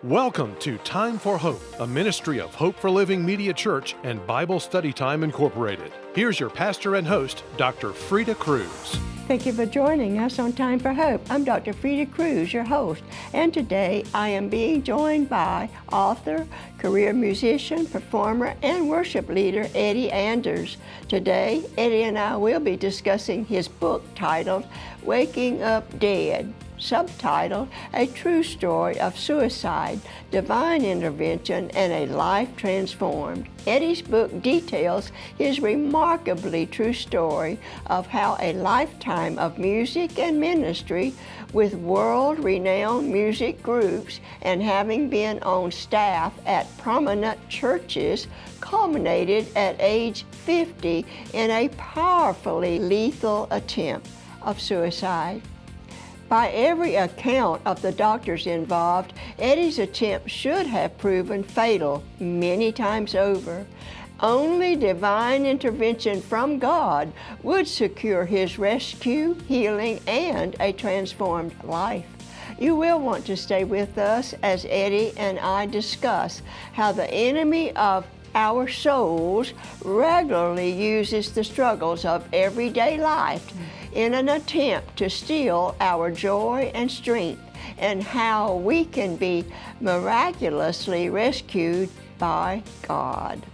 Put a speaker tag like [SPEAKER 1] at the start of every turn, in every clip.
[SPEAKER 1] Welcome to Time for Hope, a ministry of Hope for Living Media Church and Bible Study Time Incorporated. Here's your pastor and host, Dr. Freda Crews.
[SPEAKER 2] Thank you for joining us on Time for Hope. I'm Dr. Freda Crews, your host, and today I am being joined by author, career musician, performer, and worship leader Eddie Anders. Today, Eddie and I will be discussing his book titled Waking Up Dead, subtitled A True Story of Suicide, Divine Intervention, and a Life Transformed. Eddie's book details his remarkably true story of how a lifetime of music and ministry with world-renowned music groups and having been on staff at prominent churches culminated at age 50 in a powerfully lethal attempt of suicide. By every account of the doctors involved, Eddie's attempt should have proven fatal many times over. Only divine intervention from God would secure his rescue, healing, and a transformed life. You will want to stay with us as Eddie and I discuss how the enemy of our souls regularly uses the struggles of everyday life in an attempt to steal our joy and strength, and how we can be miraculously rescued by God.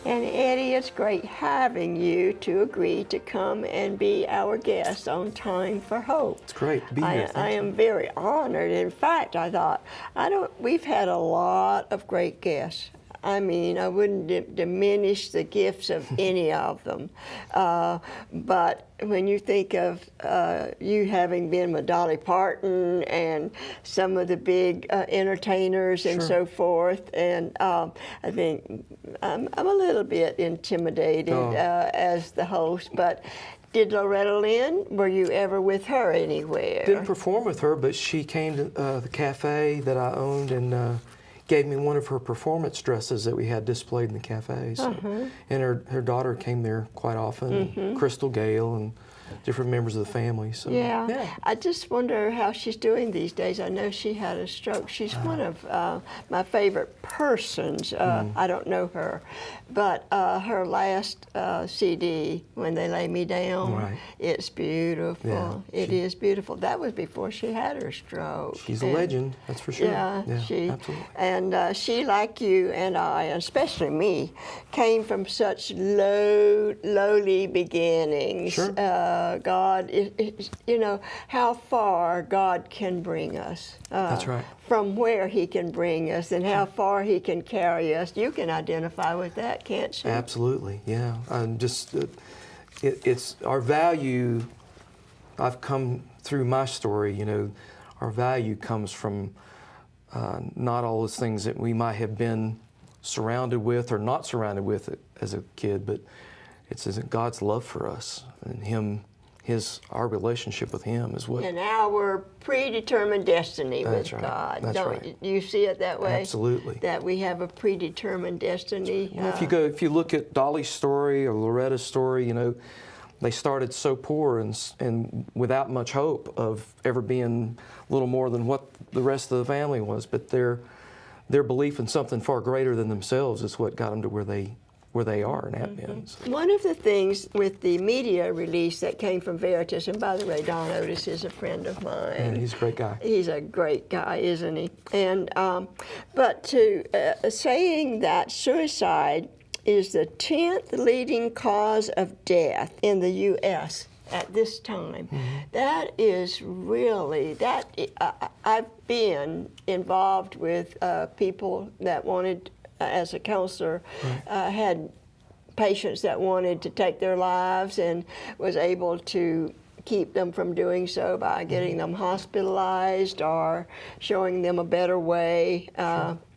[SPEAKER 2] And Eddie, it's great having you to agree to come and be our guest on Time for Hope.
[SPEAKER 3] It's great to be here.
[SPEAKER 2] I am very honored. In fact, I thought, we've had a lot of great guests. I mean, I wouldn't diminish the gifts of any of them. But when you think of you having been with Dolly Parton and some of the big entertainers and so forth, and I think I'm a little bit intimidated as the host, but did Loretta Lynn, were you ever with her anywhere?
[SPEAKER 3] Didn't perform with her, but she came to the cafe that I owned and gave me one of her performance dresses that we had displayed in the cafe. So, and her daughter came there quite often, Crystal Gale and different members of the family. So,
[SPEAKER 2] yeah. I just wonder how she's doing these days. I know she had a stroke. She's one of my favorite persons. I don't know her, but her last CD, When They Lay Me Down, it's beautiful. Yeah, it is beautiful. That was before she had her stroke.
[SPEAKER 3] She's a legend, that's for sure.
[SPEAKER 2] Yeah, she,
[SPEAKER 3] absolutely.
[SPEAKER 2] And she, like you and I, and especially me, came from such lowly beginnings.
[SPEAKER 3] Sure.
[SPEAKER 2] God, you know, how far God can bring us.
[SPEAKER 3] That's right.
[SPEAKER 2] From where He can bring us and how far He can carry us. You can identify with that, can't you?
[SPEAKER 3] Absolutely, yeah. It's our value. I've come through my story, you know, our value comes from not all those things that we might have been surrounded with or not surrounded with as a kid, but it's God's love for us and our relationship with Him is what.
[SPEAKER 2] And our predetermined destiny with God.
[SPEAKER 3] That's right.
[SPEAKER 2] You see it that way?
[SPEAKER 3] Absolutely.
[SPEAKER 2] That we have a predetermined destiny.
[SPEAKER 3] Well, if you look at Dolly's story or Loretta's story, you know, they started so poor and without much hope of ever being a little more than what the rest of the family was. But their belief in something far greater than themselves is what got them to where they are and have been. So.
[SPEAKER 2] One of the things with the media release that came from Veritas, and by the way, Don Otis is a friend of mine.
[SPEAKER 3] And he's a great guy.
[SPEAKER 2] He's a great guy, isn't he? And but saying that suicide is the 10th leading cause of death in the U.S. at this time. That is really, I've been involved with people that wanted, as a counselor, had patients that wanted to take their lives and was able to keep them from doing so by getting them hospitalized or showing them a better way,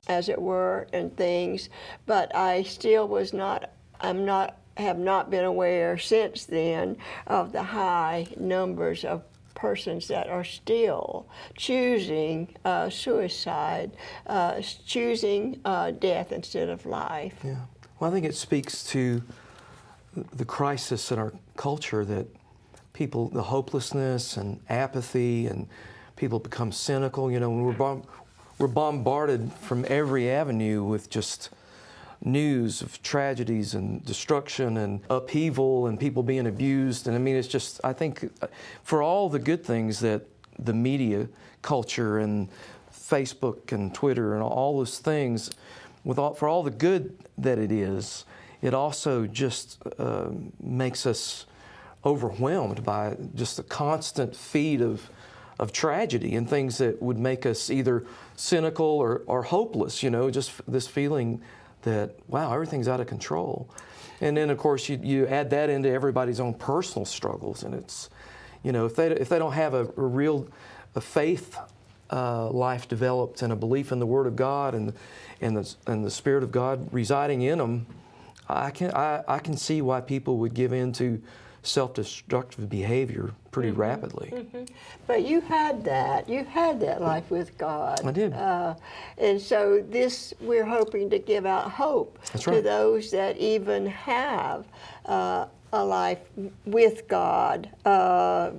[SPEAKER 2] as it were, and things. But I still have not been aware since then of the high numbers of persons that are still choosing suicide, choosing death instead of life.
[SPEAKER 3] Yeah. Well, I think it speaks to the crisis in our culture that people, the hopelessness and apathy and people become cynical. You know, when we're bombarded from every avenue with just news of tragedies and destruction and upheaval and people being abused. And I mean, it's just, I think for all the good things that the media culture and Facebook and Twitter and all those things, for all the good that it is, it also just makes us overwhelmed by just the constant feed of tragedy and things that would make us either cynical or hopeless, you know, just this feeling that, wow, everything's out of control. And then, of course, you add that into everybody's own personal struggles, and it's, you know, if they don't have a real faith life developed and a belief in the Word of God and the Spirit of God residing in them, I can see why people would give in to self-destructive behavior pretty rapidly.
[SPEAKER 2] But you had that life with God.
[SPEAKER 3] I did.
[SPEAKER 2] And so we're hoping to give out hope to those that even have a life with God,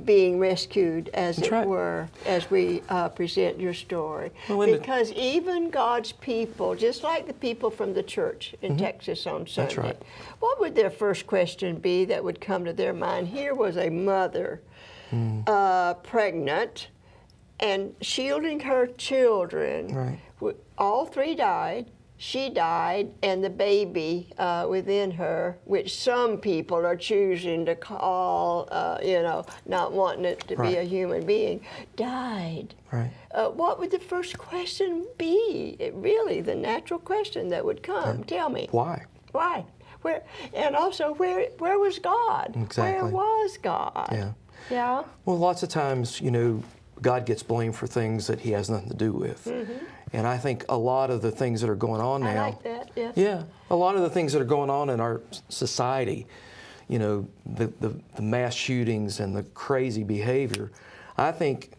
[SPEAKER 2] being rescued, as it were, as we present your story. Well, because even God's people, just like the people from the church in Texas on Sunday, what would their first question be that would come to their mind? Here was a mother pregnant and shielding her children. All three died. She died, and the baby within her, which some people are choosing to call, you know, not wanting it to be a human being, died. What would the first question be? Really, the natural question that would come. Tell me.
[SPEAKER 3] Why?
[SPEAKER 2] Why? Where? And also, where was God?
[SPEAKER 3] Exactly.
[SPEAKER 2] Where was God?
[SPEAKER 3] Yeah.
[SPEAKER 2] Yeah.
[SPEAKER 3] Well, lots of times, you know, God gets blamed for things that He has nothing to do with. And I think a lot of the things that are going on now.
[SPEAKER 2] I like that, yes.
[SPEAKER 3] Yeah, a lot of the things that are going on in our society, you know, the mass shootings and the crazy behavior, I think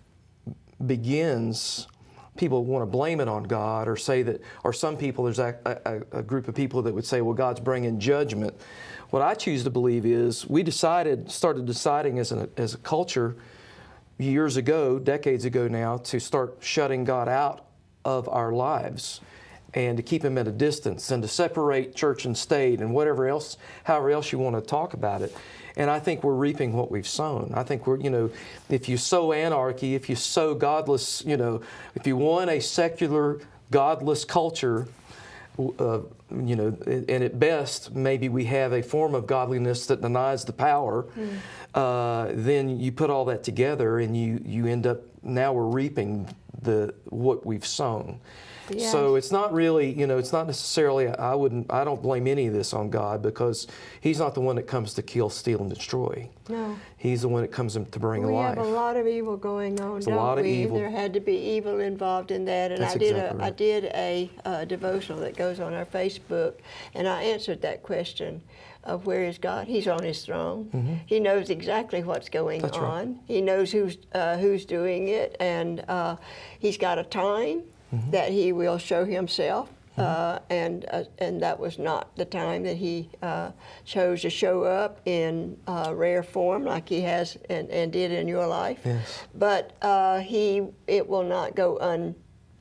[SPEAKER 3] begins, people want to blame it on God or say that, or some people, there's a group of people that would say, well, God's bringing judgment. What I choose to believe is we started deciding as a culture years ago, decades ago now, to start shutting God out of our lives and to keep Him at a distance and to separate church and state and whatever else, however else you want to talk about it. And I think we're reaping what we've sown. I think we're, you know, if you sow anarchy, if you sow godless, you know, if you want a secular, godless culture, you know, and at best, maybe we have a form of godliness that denies the power, then you put all that together and you end up, now we're reaping what we've sown. Yes. So it's not really, you know, it's not necessarily, I don't blame any of this on God, because He's not the one that comes to kill, steal, and destroy. No. He's the one that comes to bring life.
[SPEAKER 2] We have a lot of evil going on, don't we? There had to be evil involved in that. And I did a devotional that goes on our Facebook, and I answered that question of where is God? He's on His throne. He knows exactly what's going on. He knows who's doing it, and He's got a time that He will show Himself, and that was not the time that He chose to show up in rare form like He has and did in your life.
[SPEAKER 3] Yes.
[SPEAKER 2] But it will not go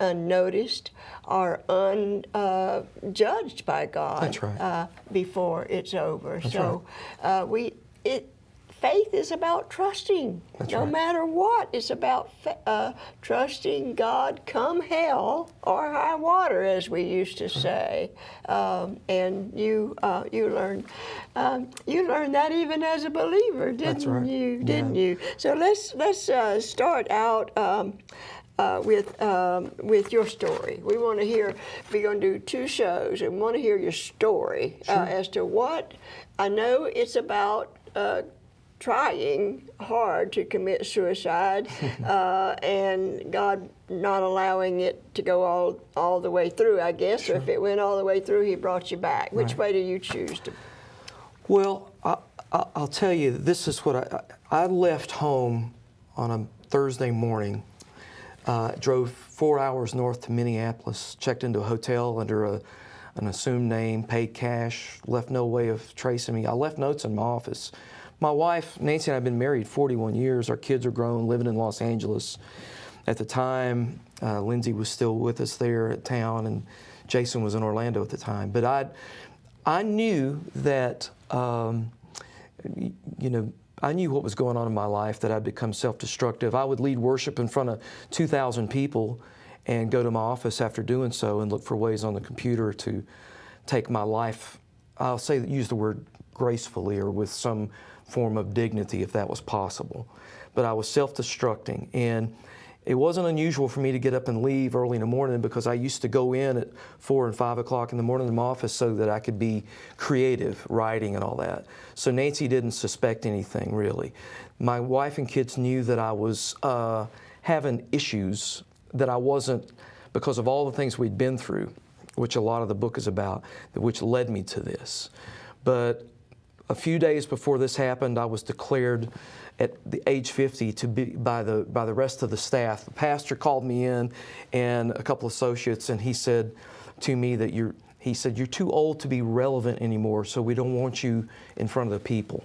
[SPEAKER 2] unnoticed or unjudged by God.
[SPEAKER 3] That's right.
[SPEAKER 2] Before it's over.
[SPEAKER 3] That's
[SPEAKER 2] so faith is about trusting.
[SPEAKER 3] That's
[SPEAKER 2] no
[SPEAKER 3] right.
[SPEAKER 2] matter what, it's about trusting God come hell or high water, as we used to say. And you learned that even as a believer, didn't you? Didn't you? So let's start out with your story. We want to hear. We're going to do 2 shows, and we want to hear your story as to what. I know it's about trying hard to commit suicide, and God not allowing it to go all the way through, I guess. Or if it went all the way through, He brought you back. Which way do you choose to?
[SPEAKER 3] Well, I'll tell you, this is what I left home on a Thursday morning, drove 4 hours north to Minneapolis, checked into a hotel under an assumed name, paid cash, left no way of tracing me. I left notes in my office. My wife, Nancy, and I have been married 41 years. Our kids are grown, living in Los Angeles. At the time, Lindsay was still with us there at town, and Jason was in Orlando at the time. But I knew that, you know, I knew what was going on in my life, that I'd become self-destructive. I would lead worship in front of 2,000 people and go to my office after doing so and look for ways on the computer to take my life, I'll say, use the word gracefully or with some form of dignity if that was possible. But I was self-destructing, and it wasn't unusual for me to get up and leave early in the morning, because I used to go in at 4 and 5 o'clock in the morning in my office so that I could be creative, writing and all that. So Nancy didn't suspect anything, really. My wife and kids knew that I was having issues, that I wasn't, because of all the things we'd been through, which a lot of the book is about, which led me to this. But a few days before this happened, I was declared at the age 50 to be by the rest of the staff. The pastor called me in, and a couple of associates, and he said to me that you're too old to be relevant anymore, so we don't want you in front of the people.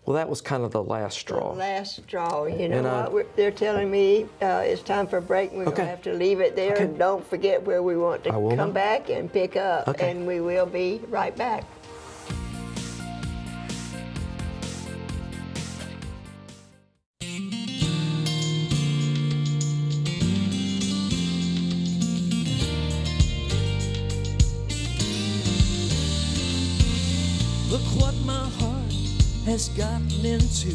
[SPEAKER 3] Well, that was kind of the last straw.
[SPEAKER 2] The last straw. You know what? They're telling me it's time for a break. We're going to have to leave it there. And don't forget where we want to come back and pick up. And we will be right back.
[SPEAKER 4] Look what my heart has gotten into.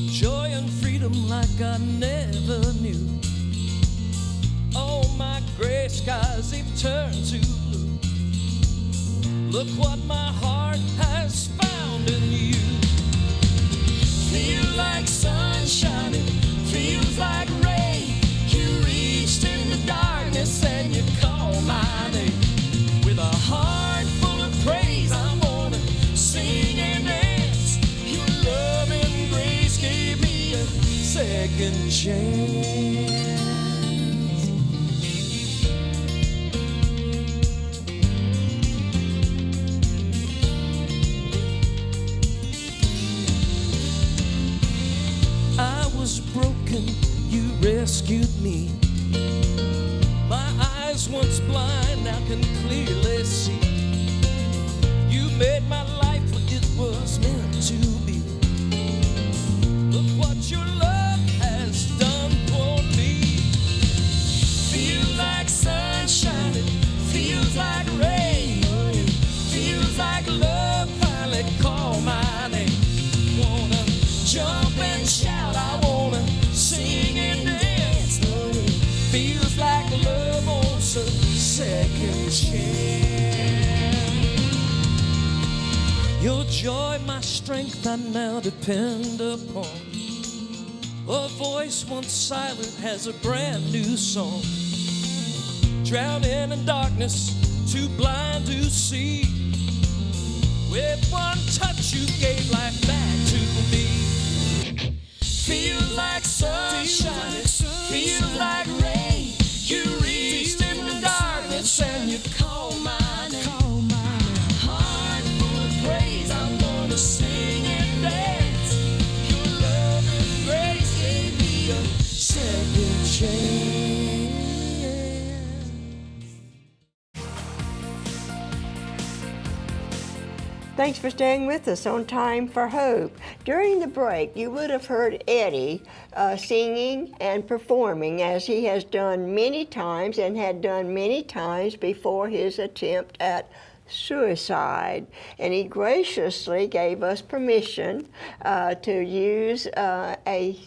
[SPEAKER 4] Joy and freedom like I never knew. Oh, my gray skies, they've turned to blue. Look what my heart has found in you. Feel like sun shining, feels like rain. You reached in the darkness and you called my name. With a heart full of praise, I'm gonna sing and dance. Your love and grace gave me a second chance. I was broken, you rescued me. My eyes once blind, now can clearly see. You made my life what it was meant to be. Look what your love has done for me. Feels like sun shining, feels like rain. Feels like love finally called my name. Wanna jump and shout, I wanna sing and dance. Feels like love wants a second chance. Your joy, my strength, I now depend upon. A voice once silent has a brand new song. Drowning in darkness, too blind to see. With one touch you gave life back to me. Feel like sunshine, feel like rain. You reached in the darkness and you called my name. Heart full of praise, I'm gonna sing and dance. Your love and grace gave me a second chance.
[SPEAKER 2] Thanks for staying with us on Time for Hope. During the break, you would have heard Eddie singing and performing, as he has done many times and had done many times before his attempt at suicide. And he graciously gave us permission to use a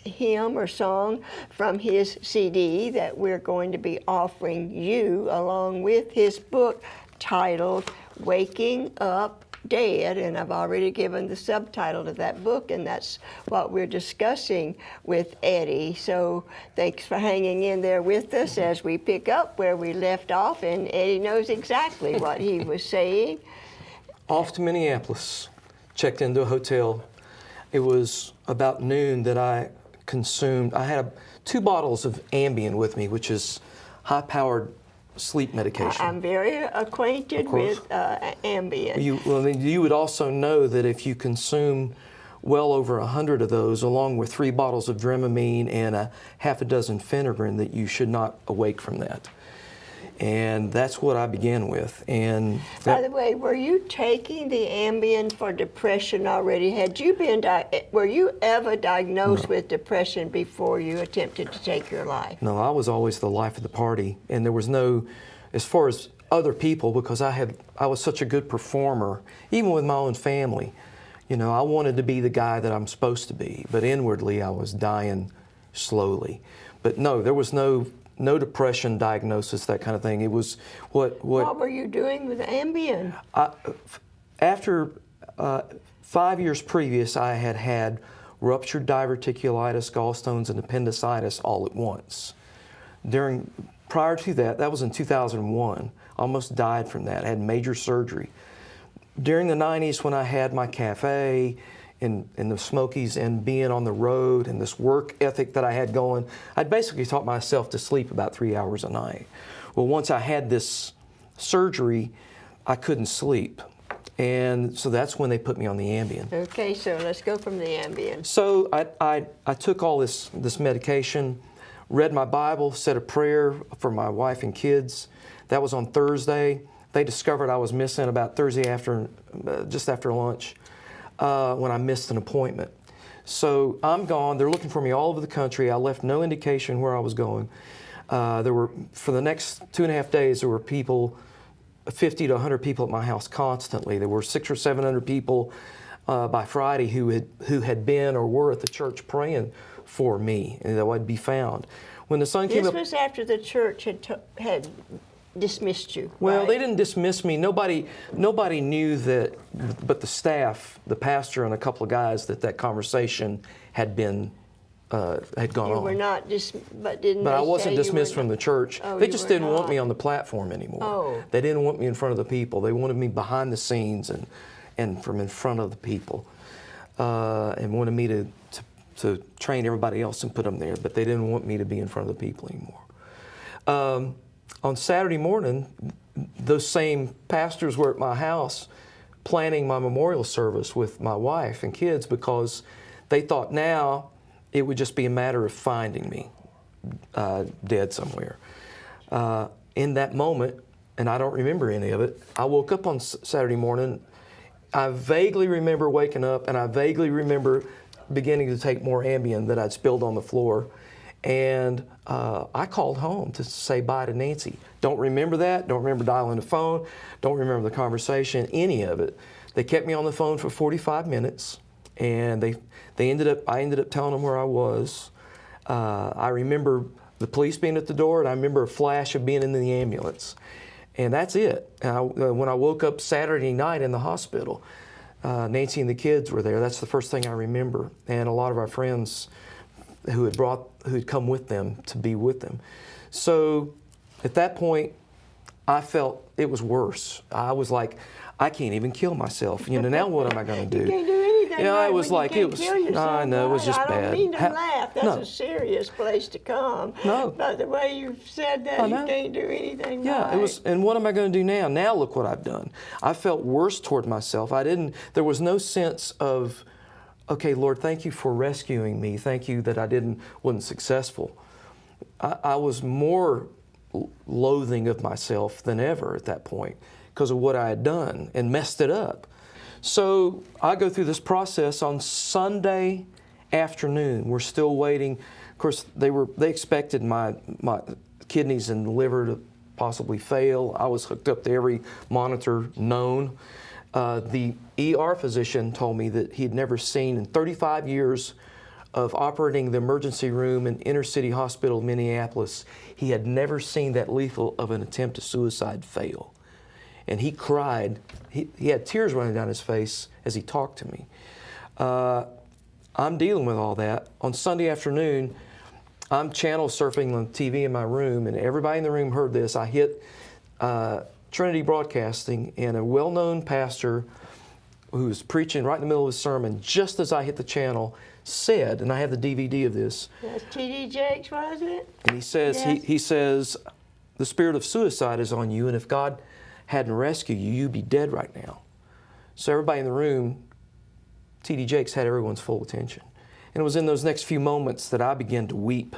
[SPEAKER 2] hymn or song from his CD that we're going to be offering you, along with his book titled Waking Up Dead, and I've already given the subtitle to that book, and that's what we're discussing with Eddie. So thanks for hanging in there with us as we pick up where we left off, and Eddie knows exactly what he was saying.
[SPEAKER 3] Off to Minneapolis, checked into a hotel. It was about noon that I consumed, I had 2 bottles of Ambien with me, which is high-powered sleep medication.
[SPEAKER 2] I'm very acquainted with Ambien.
[SPEAKER 3] You would also know that if you consume well over 100 of those, along with 3 bottles of Dramamine and a half a dozen Phenergan, that you should not awake from that. And that's what I began with. And
[SPEAKER 2] by the way, were you taking the Ambien for depression already? Had you been, were you ever diagnosed with depression before you attempted to take your life?
[SPEAKER 3] No, I was always the life of the party. And there was no, as far as other people, because I was such a good performer, even with my own family. You know, I wanted to be the guy that I'm supposed to be, but inwardly I was dying slowly. But no, there was no depression diagnosis, that kind of thing. It was what
[SPEAKER 2] were you doing with Ambien?
[SPEAKER 3] After 5 years previous, I had had ruptured diverticulitis, gallstones, and appendicitis all at once. Prior to that, that was in 2001, almost died from that. I had major surgery. During the 90s, when I had my cafe in the Smokies and being on the road and this work ethic that I had going, I'd basically taught myself to sleep about 3 hours a night. Well, once I had this surgery, I couldn't sleep. And so that's when they put me on the Ambien.
[SPEAKER 2] Okay, so let's go from the Ambien.
[SPEAKER 3] So I took all this medication, read my Bible, said a prayer for my wife and kids. That was on Thursday. They discovered I was missing about Thursday after, just after lunch, when I missed an appointment. So I'm gone. They're looking for me all over the country. I left no indication where I was going. For the next 2.5 days, there were people, 50 to 100 people at my house constantly. There were 600 or 700 people by Friday who had been or were at the church praying for me, and that I'd be found. When the sun came up,
[SPEAKER 2] this was after the church had dismissed you.
[SPEAKER 3] Well,
[SPEAKER 2] right?
[SPEAKER 3] They didn't dismiss me. Nobody knew that, but the staff, the pastor, and a couple of guys, that conversation had gone on.
[SPEAKER 2] You were not but didn't.
[SPEAKER 3] But
[SPEAKER 2] they
[SPEAKER 3] I wasn't
[SPEAKER 2] say
[SPEAKER 3] dismissed
[SPEAKER 2] you were
[SPEAKER 3] from the church.
[SPEAKER 2] Oh,
[SPEAKER 3] They
[SPEAKER 2] you
[SPEAKER 3] just
[SPEAKER 2] were
[SPEAKER 3] didn't want
[SPEAKER 2] not.
[SPEAKER 3] me on the platform anymore.
[SPEAKER 2] Oh.
[SPEAKER 3] They didn't want me in front of the people. They wanted me behind the scenes and from in front of the people, and wanted me to train everybody else and put them there. But they didn't want me to be in front of the people anymore. On Saturday morning, those same pastors were at my house planning my memorial service with my wife and kids, because they thought now it would just be a matter of finding me dead somewhere. In that moment, and I don't remember any of it, I woke up on Saturday morning. I vaguely remember waking up, and I vaguely remember beginning to take more Ambien that I'd spilled on the floor. And I called home to say bye to Nancy. Don't remember that. Don't remember dialing the phone. Don't remember the conversation, any of it. They kept me on the phone for 45 minutes, and I ended up telling them where I was. I remember the police being at the door, and I remember a flash of being in the ambulance. And that's it. When I woke up Saturday night in the hospital, Nancy and the kids were there. That's the first thing I remember. And a lot of our friends who had come with them to be with them. So at that point, I felt it was worse. I was like, I can't even kill myself. You know, now what am I going to do?
[SPEAKER 2] You can't do anything.
[SPEAKER 3] Yeah,
[SPEAKER 2] right
[SPEAKER 3] it was
[SPEAKER 2] when
[SPEAKER 3] like,
[SPEAKER 2] you
[SPEAKER 3] it
[SPEAKER 2] can't
[SPEAKER 3] was,
[SPEAKER 2] kill yourself,
[SPEAKER 3] I know, it was just
[SPEAKER 2] I
[SPEAKER 3] bad.
[SPEAKER 2] don't mean to laugh. That's
[SPEAKER 3] No.
[SPEAKER 2] a serious place to come.
[SPEAKER 3] No.
[SPEAKER 2] But the way you've said that,
[SPEAKER 3] I
[SPEAKER 2] you
[SPEAKER 3] know.
[SPEAKER 2] can't do anything
[SPEAKER 3] Yeah,
[SPEAKER 2] right.
[SPEAKER 3] it was, and what am I going to do now? Now look what I've done. I felt worse toward myself. There was no sense of, okay, Lord, thank you for rescuing me. Thank you that I wasn't successful. I was more loathing of myself than ever at that point because of what I had done and messed it up. So I go through this process on Sunday afternoon. We're still waiting. Of course, they expected my kidneys and liver to possibly fail. I was hooked up to every monitor known. The ER physician told me that he'd never seen in 35 years of operating the emergency room in inner city hospital in Minneapolis, he had never seen that lethal of an attempt to suicide fail. And he cried. He had tears running down his face as he talked to me. I'm dealing with all that. On Sunday afternoon, I'm channel surfing on TV in my room, and everybody in the room heard this. I hit Trinity Broadcasting, and a well-known pastor who was preaching right in the middle of his sermon, just as I hit the channel, said, and I have the DVD of this.
[SPEAKER 2] That's T.D. Jakes, wasn't it?
[SPEAKER 3] And he says,
[SPEAKER 2] Yes.
[SPEAKER 3] he says, the spirit of suicide is on you, and if God hadn't rescued you, you'd be dead right now. So everybody in the room T.D. Jakes had everyone's full attention. And it was in those next few moments that I began to weep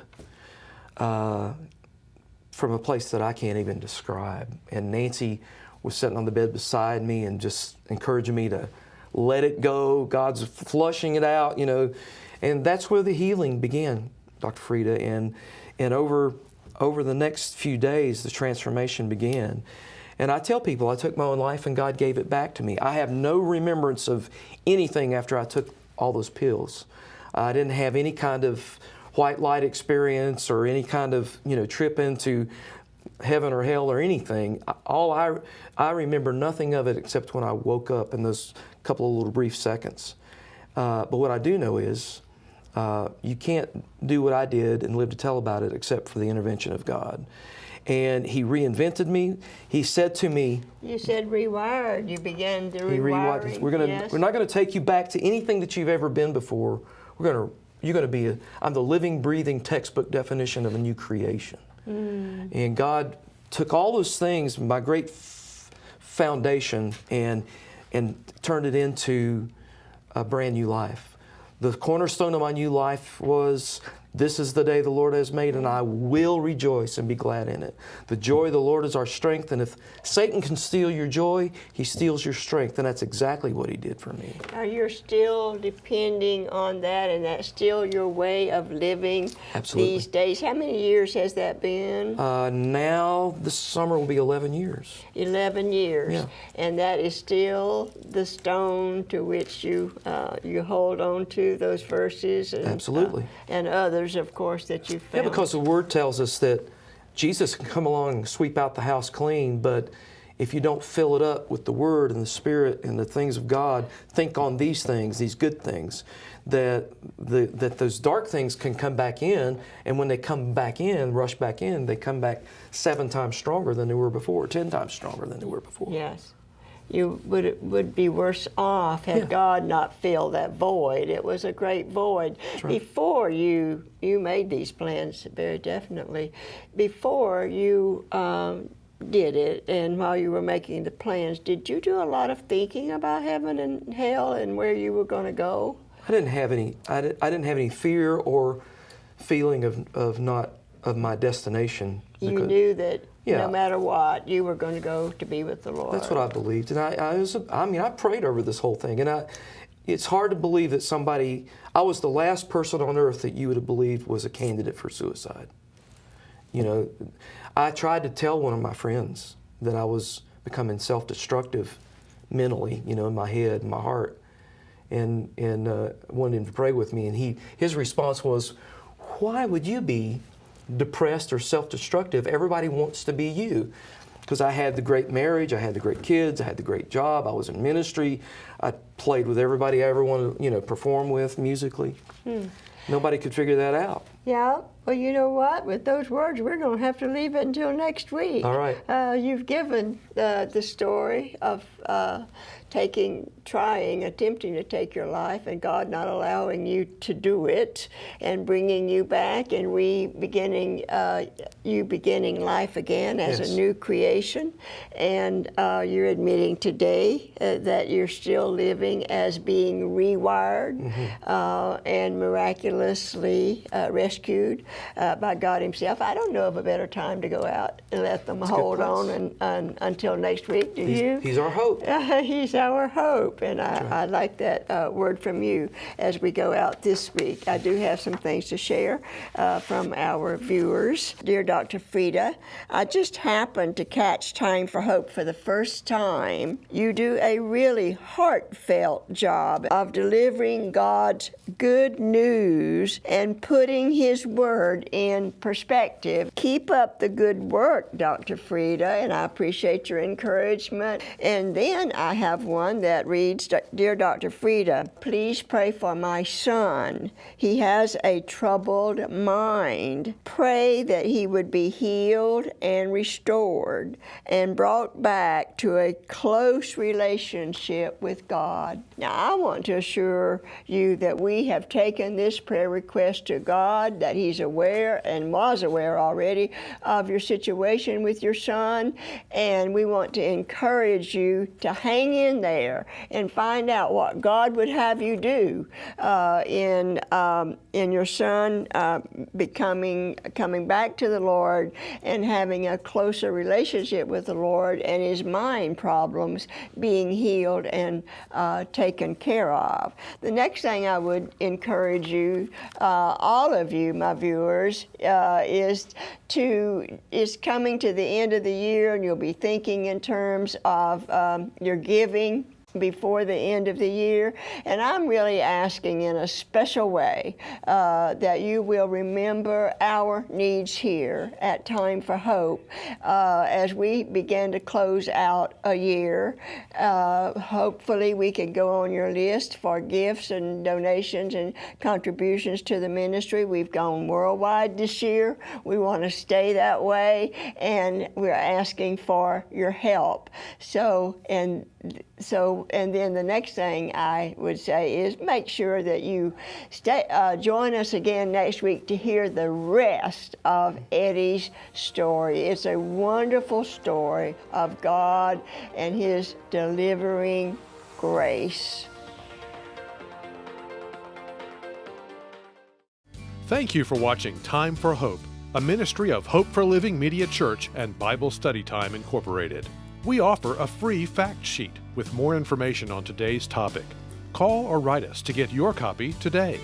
[SPEAKER 3] from a place that I can't even describe. And Nancy was sitting on the bed beside me and just encouraging me to let it go. God's flushing it out, you know. And that's where the healing began, Dr. Freda. And over the next few days, the transformation began. And I tell people I took my own life and God gave it back to me. I have no remembrance of anything after I took all those pills. I didn't have any kind of white light experience or any kind of, you know, trip into heaven or hell or anything. I remember nothing of it except when I woke up in those couple of little brief seconds. But what I do know is you can't do what I did and live to tell about it except for the intervention of God. And He reinvented me. He said to me,
[SPEAKER 2] You said rewired. You began to
[SPEAKER 3] He
[SPEAKER 2] rewiring.
[SPEAKER 3] rewired. We're not going to take you back to anything that you've ever been before. You're going to be I'm the living, breathing textbook definition of a new creation. And God took all those things, my great foundation, and turned it into a brand new life. The cornerstone of my new life was, this is the day the Lord has made, and I will rejoice and be glad in it. The joy of the Lord is our strength, and if Satan can steal your joy, he steals your strength, and that's exactly what he did for me.
[SPEAKER 2] Are you still depending on that, and that's still your way of living
[SPEAKER 3] Absolutely.
[SPEAKER 2] these days? How many years has that been?
[SPEAKER 3] Now, this summer will be 11 years.
[SPEAKER 2] 11 years.
[SPEAKER 3] Yeah.
[SPEAKER 2] And that is still the stone to which you hold on to, those verses. And,
[SPEAKER 3] Absolutely.
[SPEAKER 2] And others, of course, that you found.
[SPEAKER 3] Yeah, because the Word tells us that Jesus can come along and sweep out the house clean, but if you don't fill it up with the Word and the Spirit and the things of God, think on these things, these good things, that those dark things can come back in, and when they come back in, rush back in, they come back 7 times stronger than they were before, 10 times stronger than they were before.
[SPEAKER 2] Yes. You would be worse off had God not filled that void. It was a great void. Right. Before you made these plans, very definitely, before you did it, and while you were making the plans, did you do a lot of thinking about heaven and hell and where you were going to go?
[SPEAKER 3] I didn't have any fear or feeling of my destination.
[SPEAKER 2] You knew that no matter what, you were going to go to be with the Lord.
[SPEAKER 3] That's what I believed, and I prayed over this whole thing, and it's hard to believe that I was the last person on earth that you would have believed was a candidate for suicide. You know, I tried to tell one of my friends that I was becoming self-destructive mentally, you know, in my head and my heart, and wanted him to pray with me, and his response was, "Why would you be depressed or self-destructive? Everybody wants to be you." Because I had the great marriage, I had the great kids, I had the great job, I was in ministry, I played with everybody I ever wanted to, perform with musically. Nobody could figure that out.
[SPEAKER 2] Yeah, well, you know what? With those words, we're going to have to leave it until next week.
[SPEAKER 3] All right.
[SPEAKER 2] You've given the story of attempting to take your life, and God not allowing you to do it, and bringing you back, and beginning life again as a new creation. And you're admitting today that you're still living as being rewired and miraculously rescued by God Himself. I don't know of a better time to go out and let them hold on until next week. Do you?
[SPEAKER 3] He's our hope.
[SPEAKER 2] He's our hope, and I like that word from you as we go out this week. I do have some things to share from our viewers. Dear Dr. Freda, I just happened to catch Time for Hope for the first time. You do a really heartfelt job of delivering God's good news and putting His Word in perspective. Keep up the good work, Dr. Freda, and I appreciate your encouragement. And then I have one that reads, Dear Dr. Freda, please pray for my son. He has a troubled mind. Pray that he would be healed and restored and brought back to a close relationship with God. Now, I want to assure you that we have taken this prayer request to God, that He's aware and was aware already of your situation with your son, and we want to encourage you to hang in in there and find out what God would have you do in your son coming back to the Lord and having a closer relationship with the Lord, and his mind problems being healed and taken care of. The next thing I would encourage you, all of you, my viewers, is coming to the end of the year, and you'll be thinking in terms of your giving before the end of the year. And I'm really asking in a special way that you will remember our needs here at Time for Hope as we begin to close out a year. Hopefully we can go on your list for gifts and donations and contributions to the ministry. We've gone worldwide this year. We want to stay that way, and we're asking for your help. And then the next thing I would say is make sure that you join us again next week to hear the rest of Eddie's story. It's a wonderful story of God and his delivering grace.
[SPEAKER 1] Thank you for watching Time for Hope, a ministry of Hope for Living Media Church and Bible Study Time Incorporated. We offer a free fact sheet with more information on today's topic. Call or write us to get your copy today.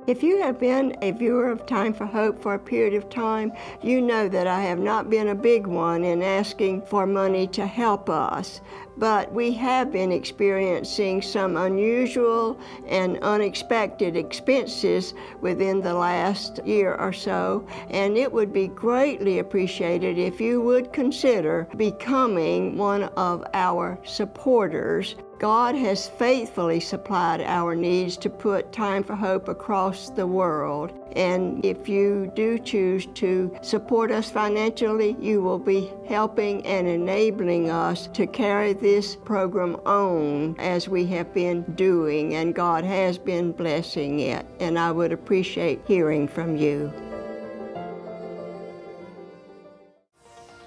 [SPEAKER 2] If you have been a viewer of Time for Hope for a period of time, you know that I have not been a big one in asking for money to help us, but we have been experiencing some unusual and unexpected expenses within the last year or so, and it would be greatly appreciated if you would consider becoming one of our supporters. God has faithfully supplied our needs to put Time for Hope across the world. And if you do choose to support us financially, you will be helping and enabling us to carry this program on as we have been doing, and God has been blessing it. And I would appreciate hearing from you.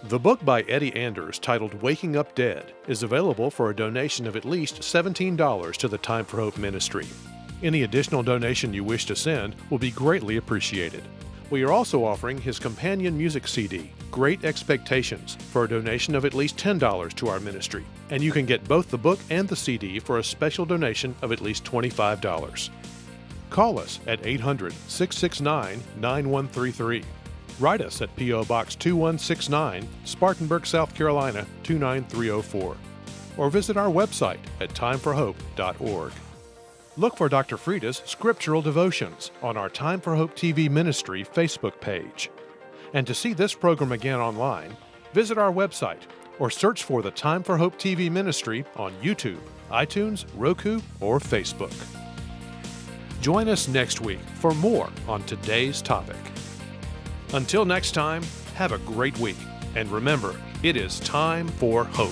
[SPEAKER 1] The book by Eddie Anders, titled Waking Up Dead, is available for a donation of at least $17 to the Time for Hope ministry. Any additional donation you wish to send will be greatly appreciated. We are also offering his companion music CD, Great Expectations, for a donation of at least $10 to our ministry, and you can get both the book and the CD for a special donation of at least $25. Call us at 800-669-9133. Write us at P.O. Box 2169, Spartanburg, South Carolina 29304, or visit our website at timeforhope.org. Look for Dr. Freda's Scriptural Devotions on our Time for Hope TV Ministry Facebook page. And to see this program again online, visit our website or search for the Time for Hope TV Ministry on YouTube, iTunes, Roku, or Facebook. Join us next week for more on today's topic. Until next time, have a great week, and remember, it is time for hope.